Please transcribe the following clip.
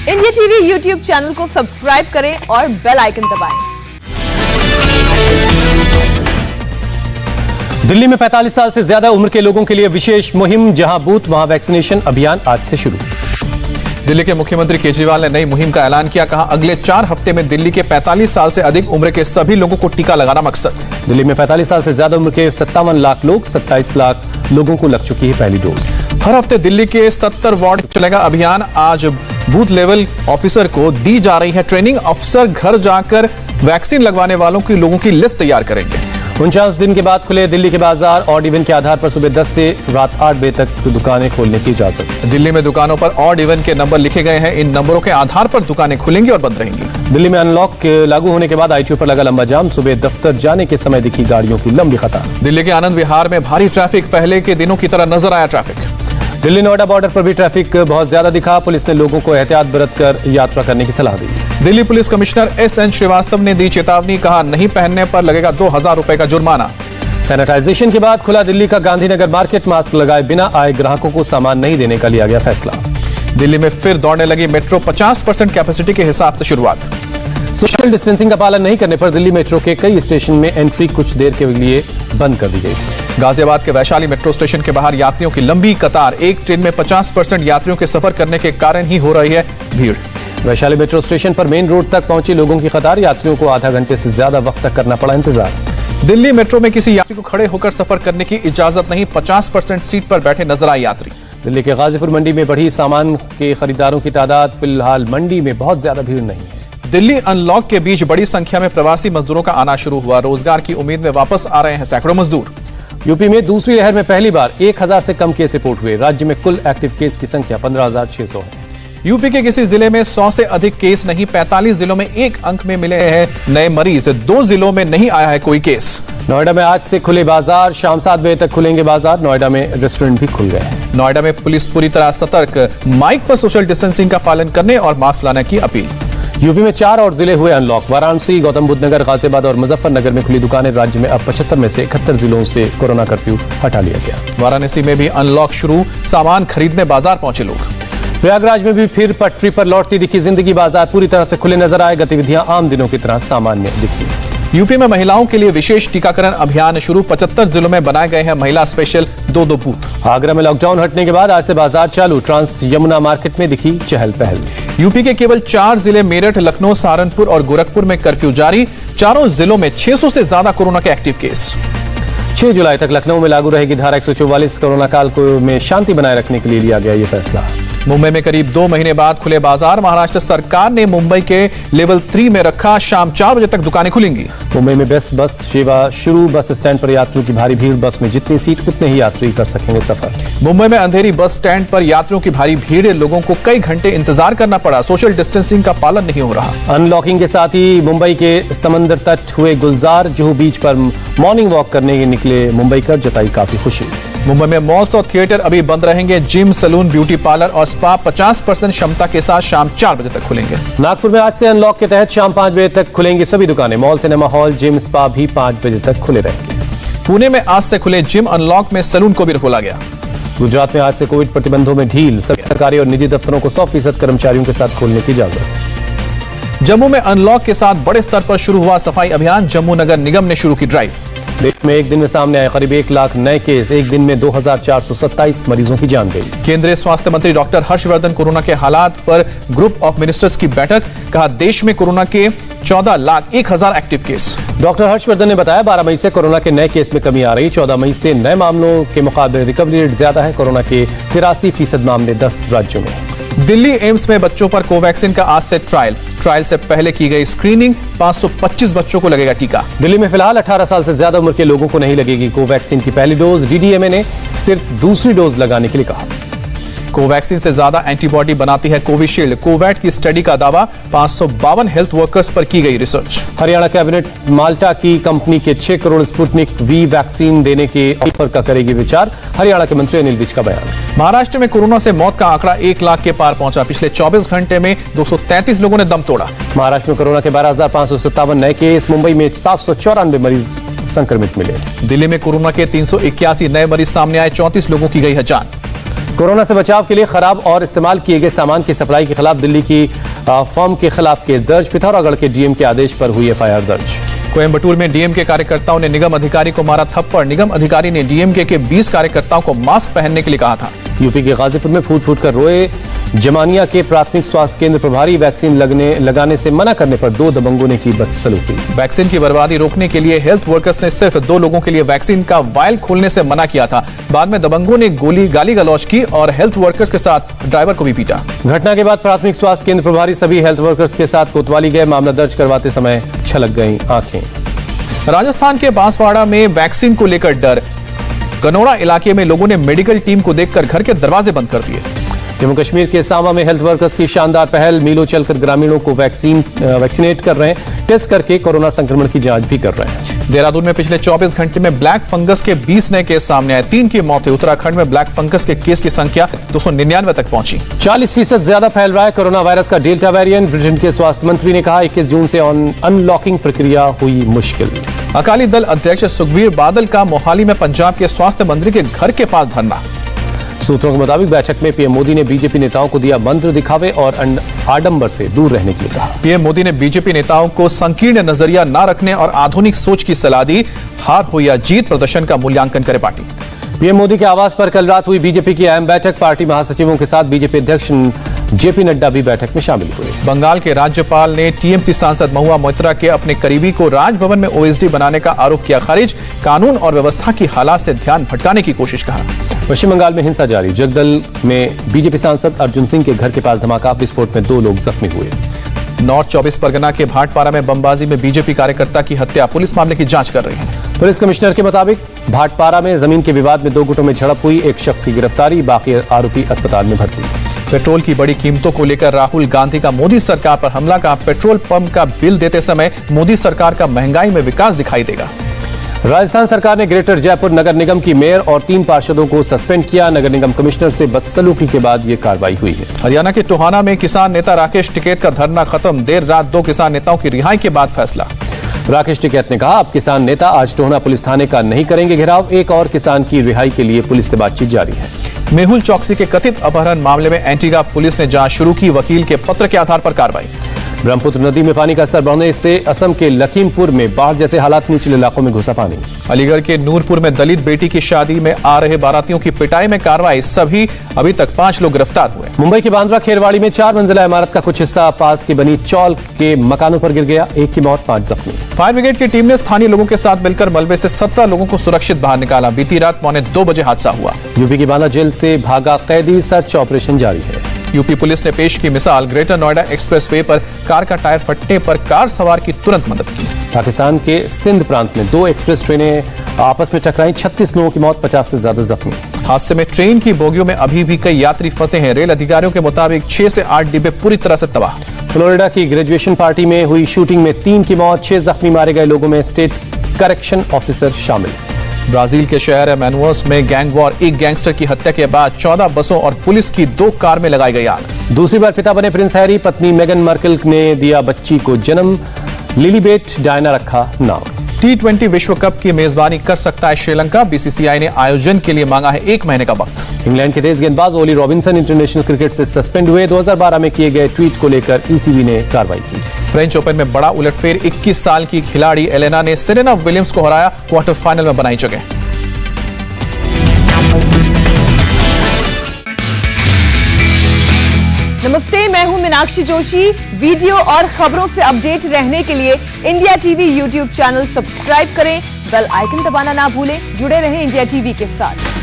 India TV YouTube channel को subscribe करें और बेल आइकन दबाएं। दिल्ली में 45 साल से ज्यादा उम्र के लोगों के लिए विशेष मुहिम, जहां बूथ वहां वैक्सीनेशन अभियान आज से शुरू। दिल्ली के मुख्यमंत्री केजरीवाल ने नई मुहिम का ऐलान किया। कहा, अगले 4 हफ्ते में दिल्ली के 45 साल से अधिक उम्र के सभी लोगों को टीका लगाना मकसद। दिल्ली में 45 साल से ज्यादा उम्र के 57 लाख लोग, 27 लाख लोगों को लग चुकी है पहली डोज। हर हफ्ते दिल्ली के 70 वार्ड चलेगा अभियान। आज बूथ लेवल ऑफिसर को दी जा रही है ट्रेनिंग। अफसर घर जाकर वैक्सीन लगवाने वालों की लोगों की लिस्ट तैयार करेंगे। 49 दिन के बाद खुले दिल्ली के बाजार। ऑड इवन के आधार पर सुबह 10 से रात 8 बजे तक दुकानें खोलने की इजाजत। दिल्ली में दुकानों पर ऑड इवन के नंबर लिखे गए हैं। इन नंबरों के आधार पर दुकानें खुलेंगी और बंद रहेंगी। दिल्ली में अनलॉक लागू होने के बाद आईटीओ पर लगा लंबा जाम। सुबह दफ्तर जाने के समय दिखी गाड़ियों की लंबी कतार। दिल्ली के आनंद विहार में भारी ट्रैफिक। पहले के दिनों की तरह नजर आया ट्रैफिक। दिल्ली नोएडा बॉर्डर पर भी ट्रैफिक बहुत ज्यादा दिखा। पुलिस ने लोगों को एहतियात बरतकर यात्रा करने की सलाह दी। Delhi police commissioner SN Srivastava ने दी चेतावनी। कहा, नहीं पहनने पर लगेगा 2000 रुपए का जुर्माना। सैनिटाइजेशन के बाद खुला दिल्ली का गांधीनगर मार्केट। मास्क लगाए बिना आए ग्राहकों को सामान नहीं देने का लिया गया फैसला। दिल्ली में फिर दौड़ने लगी मेट्रो। 50% कैपेसिटी के हिसाब से शुरुआत। सोशल डिस्टेंसिंग का पालन नहीं करने पर दिल्ली मेट्रो के कई स्टेशन में एंट्री कुछ देर के लिए बंद कर दी गई। गाजियाबाद के वैशाली मेट्रो स्टेशन के बाहर यात्रियों की लंबी कतार। एक ट्रेन में 50% यात्रियों के सफर करने के कारण ही हो रही है भीड़। वैशाली मेट्रो स्टेशन पर मेन रोड तक पहुंची लोगों की कतार। यात्रियों को आधा घंटे से ज्यादा वक्त तक करना पड़ा इंतजार। दिल्ली मेट्रो में किसी यात्री को खड़े होकर सफर करने की इजाजत नहीं। 50% सीट पर बैठे नजर आए यात्री। दिल्ली के गाजीपुर मंडी में बढ़ी सामान के खरीदारों की तादाद। फिलहाल मंडी में बहुत ज्यादा भीड़ नहीं है। दिल्ली अनलॉक के बीच बड़ी संख्या में प्रवासी मजदूरों का आना शुरू हुआ। रोजगार की उम्मीद में वापस आ रहे हैं सैकड़ों मजदूर। यूपी में दूसरी लहर में पहली बार 1000 से कम केस रिपोर्ट हुए। राज्य में कुल एक्टिव केस की संख्या 15,600 है। यूपी के किसी जिले में 100 से अधिक केस नहीं। 45 जिलों में एक अंक में मिले हैं नए मरीज। 2 जिलों में नहीं आया है कोई केस। नोएडा में आज से खुले बाजार। शाम 7 बजे तक खुलेंगे बाजार। नोएडा में रेस्टोरेंट भी खुल गए हैं। नोएडा में पुलिस पूरी तरह सतर्क। माइक पर सोशल डिस्टेंसिंग का पालन करने और मास्क लाने की अपील। यूपी में 4 और जिले हुए अनलॉक। वाराणसी, गौतम बुद्ध नगर, गाजियाबाद और मुजफ्फरनगर में खुली दुकानें। राज्य में अब 75 में से 71 जिलों से कोरोना कर्फ्यू हटा लिया गया। वाराणसी में भी अनलॉक शुरू। सामान खरीदने बाजार पहुंचे लोग। प्रयागराज में भी फिर पटरी पर लौटती दिखी जिंदगी। बाजार पूरी तरह से खुले नजर आए। गतिविधियां आम दिनों की तरह सामान्य दिखी। यूपी में महिलाओं के लिए विशेष टीकाकरण अभियान शुरू। 75 जिलों में बनाए गए हैं महिला स्पेशल 2 बूथ। आगरा में लॉकडाउन हटने के बाद आज से बाजार चालू। ट्रांस यमुना मार्केट में दिखी चहल पहल। यूपी के केवल 4 जिले मेरठ, लखनऊ, सहारनपुर और गोरखपुर में कर्फ्यू जारी। चारों जिलों में 600 से ज्यादा कोरोना के एक्टिव केस। 6 जुलाई तक लखनऊ में लागू रहेगी धारा 144। कोरोना काल में शांति बनाए रखने के लिए लिया गया ये फैसला। मुंबई में करीब 2 महीने बाद खुले बाजार। महाराष्ट्र सरकार ने मुंबई के लेवल 3 में रखा। शाम 4 बजे तक दुकानें खुलेंगी। मुंबई में बेस्ट बस सेवा शुरू। बस स्टैंड पर यात्रियों की भारी भीड़। बस में जितनी सीट उतने ही यात्री कर सकेंगे सफर। मुंबई में अंधेरी बस स्टैंड पर यात्रियों की भारी भीड़। लोगों को कई घंटे इंतजार करना पड़ा। सोशल डिस्टेंसिंग का पालन नहीं हो रहा। अनलॉकिंग के साथ ही मुंबई के समंदर तट हुए गुलजार। जुहू बीच पर मॉर्निंग वॉक करने निकले मुंबईकर। जताई काफी खुशी। मुंबई में मॉल्स और थिएटर अभी बंद रहेंगे। जिम, सैलून, ब्यूटी पार्लर और स्पा 50% क्षमता के साथ शाम 4 बजे तक खुलेंगे। नागपुर में आज से अनलॉक के तहत शाम 5 बजे तक खुलेंगी सभी दुकानें। Mall, cinema hall, gym, spa भी 5 बजे तक खुले रहेंगे। पुणे में आज से खुले जिम। अनलॉक में सैलून को भी खोला गया। गुजरात में आज से कोविड प्रतिबंधों में ढील। सभी सरकारी और निजी दफ्तरों को 100% कर्मचारियों के साथ खोलने की इजाजत। जम्मू में अनलॉक के साथ बड़े स्तर पर शुरू हुआ सफाई अभियान। जम्मू नगर निगम ने शुरू की ड्राइव। देश में एक दिन में सामने आए करीब 1 लाख नए केस। एक दिन में 2427 मरीजों की जान गई। केंद्रीय स्वास्थ्य मंत्री डॉक्टर हर्षवर्धन कोरोना के हालात पर ग्रुप ऑफ मिनिस्टर्स की बैठक। कहा, देश में कोरोना के 14,01,000 एक्टिव केस। डॉक्टर हर्षवर्धन ने बताया 12 मई से कोरोना के नए केस में कमी आ रही। 14 मई से नए मामलों के मुकाबले रिकवरी रेट ज्यादा है। कोरोना के 83% मामले 10 राज्यों में। दिल्ली एम्स में बच्चों पर कोवैक्सीन का आज से ट्रायल से पहले की गई स्क्रीनिंग। 525 बच्चों को लगेगा टीका। दिल्ली में फिलहाल 18 साल से ज्यादा उम्र के लोगों को नहीं लगेगी कोवैक्सीन की पहली डोज। डीडीएमए ने सिर्फ दूसरी डोज लगाने के लिए कहा। कोवैक्सीन से ज्यादा एंटीबॉडी बनाती है कोविशील्ड। कोवैट की स्टडी का दावा। 552 हेल्थ वर्कर्स पर की गई रिसर्च। हरियाणा कैबिनेट माल्टा की कंपनी के 6 करोड़ स्पुतनिक वी वैक्सीन देने के ऑफर का करेगी विचार। हरियाणा के मंत्री अनिल विज का बयान। महाराष्ट्र में कोरोना से मौत का आंकड़ा 1 लाख के पार पहुंचा। पिछले 24 घंटे में 233 लोगों ने दम तोड़ा। महाराष्ट्र में कोरोना के 12,557 नए केस। मुंबई में 794 मरीज संक्रमित मिले। दिल्ली में कोरोना के 381 नए मरीज सामने आए। 34 लोगों की गई है जान। कोरोना से बचाव के लिए खराब और इस्तेमाल किए गए सामान की सप्लाई के खिलाफ दिल्ली की फर्म के खिलाफ केस दर्ज। पिथौरागढ़ के डीएम के आदेश पर हुई एफआईआर दर्ज। कोयंबटूर में डीएमके कार्यकर्ताओं ने निगम अधिकारी को मारा थप्पड़। निगम अधिकारी ने डीएमके के 20 कार्यकर्ताओं को मास्क पहनने के लिए कहा था। यूपी के गाजीपुर में फूट फूट कर रोए जमानिया के प्राथमिक स्वास्थ्य केंद्र प्रभारी। वैक्सीन लगाने से मना करने पर 2 दबंगों ने की बदसलूकी। वैक्सीन की बर्बादी रोकने के लिए हेल्थ वर्कर्स ने सिर्फ 2 लोगों के लिए वैक्सीन का वायल खोलने से मना किया था। बाद में दबंगों ने गाली गलौज की और हेल्थ वर्कर्स के साथ ड्राइवर को भी पीटा। घटना के बाद प्राथमिक स्वास्थ्य केंद्र प्रभारी सभी हेल्थ वर्कर्स के साथ कोतवाली गए। मामला दर्ज करवाते समय छलक गई आंखें। राजस्थान के बांसवाड़ा में वैक्सीन को लेकर डर। गनौड़ा इलाके में लोगों ने मेडिकल टीम को देखकर घर के दरवाजे बंद कर दिए। जम्मू कश्मीर के सांबा में हेल्थ वर्कर्स की शानदार पहल। मीलों चलकर ग्रामीणों को वैक्सीनेट कर रहे हैं। टेस्ट करके कोरोना संक्रमण की जांच भी कर रहे हैं। देहरादून में पिछले 24 घंटे में ब्लैक फंगस के 20 नए केस सामने आए। 3 की मौत हुई। उत्तराखंड में ब्लैक फंगस के केस की संख्या 299 तक पहुंची। 40% ज्यादा फैल रहा है कोरोना वायरस का डेल्टा वेरिएंट। ब्रिटेन के स्वास्थ्य मंत्री ने कहा 21 जून से अनलॉकिंग प्रक्रिया हुई मुश्किल। अकाली दल अध्यक्ष सुखबीर बादल का मोहाली में पंजाब के स्वास्थ्य मंत्री के घर के पास धरना। सूत्रों के मुताबिक बैठक में पीएम मोदी ने बीजेपी नेताओं को दिया मंत्र दिखावे और आडंबर से दूर रहने के लिए कहा। पीएम मोदी ने बीजेपी नेताओं को संकीर्ण नजरिया न रखने और आधुनिक सोच की सलाह दी। हार हो या जीत, प्रदर्शन का मूल्यांकन करे पार्टी। पीएम मोदी के आवास पर कल रात हुई बीजेपी की अहम बैठक। पार्टी महासचिवों के साथ बीजेपी अध्यक्ष जेपी नड्डा भी बैठक में शामिल हुए। बंगाल के राज्यपाल ने टीएमसी सांसद महुआ मोइत्रा के अपने करीबी को राजभवन में ओएसडी बनाने का आरोप किया खारिज। कानून और व्यवस्था की हालात से ध्यान भटकाने की कोशिश कहा। पश्चिम बंगाल में हिंसा जारी। जगदल में बीजेपी सांसद अर्जुन सिंह के घर के पास धमाका। विस्फोट में 2 लोग जख्मी हुए। नॉर्थ 24 परगना के भाटपारा में बमबाजी में बीजेपी कार्यकर्ता की हत्या। पुलिस मामले की जांच कर रही है। पुलिस कमिश्नर के मुताबिक भाटपारा में जमीन के विवाद में 2 गुटों में झड़प हुई। एक शख्स की गिरफ्तारी, बाकी आरोपी अस्पताल में भर्ती। पेट्रोल की बड़ी कीमतों को लेकर राहुल गांधी का मोदी सरकार पर हमला। कहा पेट्रोल पंप का बिल देते समय मोदी सरकार का महंगाई में विकास दिखाई देगा। राजस्थान सरकार ने ग्रेटर जयपुर नगर निगम की मेयर और 3 पार्षदों को सस्पेंड किया। नगर निगम कमिश्नर से बदसलूकी के बाद यह कार्रवाई हुई है। हरियाणा के टोहाना में किसान नेता राकेश टिकैत का धरना खत्म। देर रात 2 किसान नेताओं की रिहाई के बाद फैसला। राकेश टिकैत ने कहा अब किसान नेता आज टोहाना पुलिस थाने का नहीं करेंगे घेराव। एक और किसान की रिहाई के लिए पुलिस से बातचीत जारी है। मेहुल चौकसी के कथित अपहरण मामले में एंटीगा पुलिस ने जांच शुरू की। वकील के पत्र के आधार पर कार्रवाई। ब्रह्मपुत्र नदी में पानी का स्तर बढ़ने से असम के लखीमपुर में बाढ़ जैसे हालात। निचले इलाकों में घुसा पानी। अलीगढ़ के नूरपुर में दलित बेटी की शादी में आ रहे बारातियों की पिटाई में कार्रवाई। अभी तक 5 लोग गिरफ्तार हुए। मुंबई के बांद्रा खेरवाड़ी में 4 मंजिला इमारत का कुछ हिस्सा पास की बनी चौल के मकानों पर गिर गया। 1 की मौत, 5 जख्मी। फायर ब्रिगेड की टीम ने स्थानीय लोगों के साथ मिलकर मलबे से 17 लोगों को सुरक्षित बाहर निकाला। बीती रात 2:45 बजे हादसा हुआ। यूपी की बांदा जेल से भागा कैदी। सर्च ऑपरेशन जारी है। यूपी पुलिस ने पेश की मिसाल। ग्रेटर नोएडा एक्सप्रेसवे पर कार का टायर फटने पर कार सवार की तुरंत मदद की। पाकिस्तान के सिंध प्रांत में 2 एक्सप्रेस ट्रेनें आपस में टकराई। 36 लोगों की मौत, 50 से ज्यादा जख्मी। हादसे में ट्रेन की बोगियों में अभी भी कई यात्री फंसे हैं। रेल अधिकारियों के मुताबिक 6 से 8 डिब्बे पूरी तरह से तबाह। फ्लोरिडा की ग्रेजुएशन पार्टी में हुई शूटिंग में 3 की मौत, 6 जख्मी। मारे गए लोगों में स्टेट करेक्शन ऑफिसर शामिल। ब्राजील के शहर मैनुअस में गैंग वॉर। एक गैंगस्टर की हत्या के बाद 14 बसों और पुलिस की 2 कार में लगाई गई आग। दूसरी बार पिता बने प्रिंस हैरी। पत्नी मेगन मार्कल ने दिया बच्ची को जन्म। लिलीबेट डायना रखा नाम। T20 विश्व कप की मेजबानी कर सकता है श्रीलंका। बीसीसीआई ने आयोजन के लिए मांगा है 1 महीने का वक्त। इंग्लैंड के तेज गेंदबाज ओली रॉबिन्सन इंटरनेशनल क्रिकेट से सस्पेंड हुए। 2012 में किए गए ट्वीट को लेकर ईसीबी ने कार्रवाई की। फ्रेंच ओपन में बड़ा उलटफेर। 21 साल की खिलाड़ी एलेना ने सेरेना विलियम्स को हराया। क्वार्टर फाइनल में बनाई जगह। नमस्ते, मैं हूं मीनाक्षी जोशी। वीडियो और खबरों से अपडेट रहने के लिए India TV YouTube channel subscribe करें। बेल आइकन दबाना ना भूलें। जुड़े रहें इंडिया टीवी के साथ।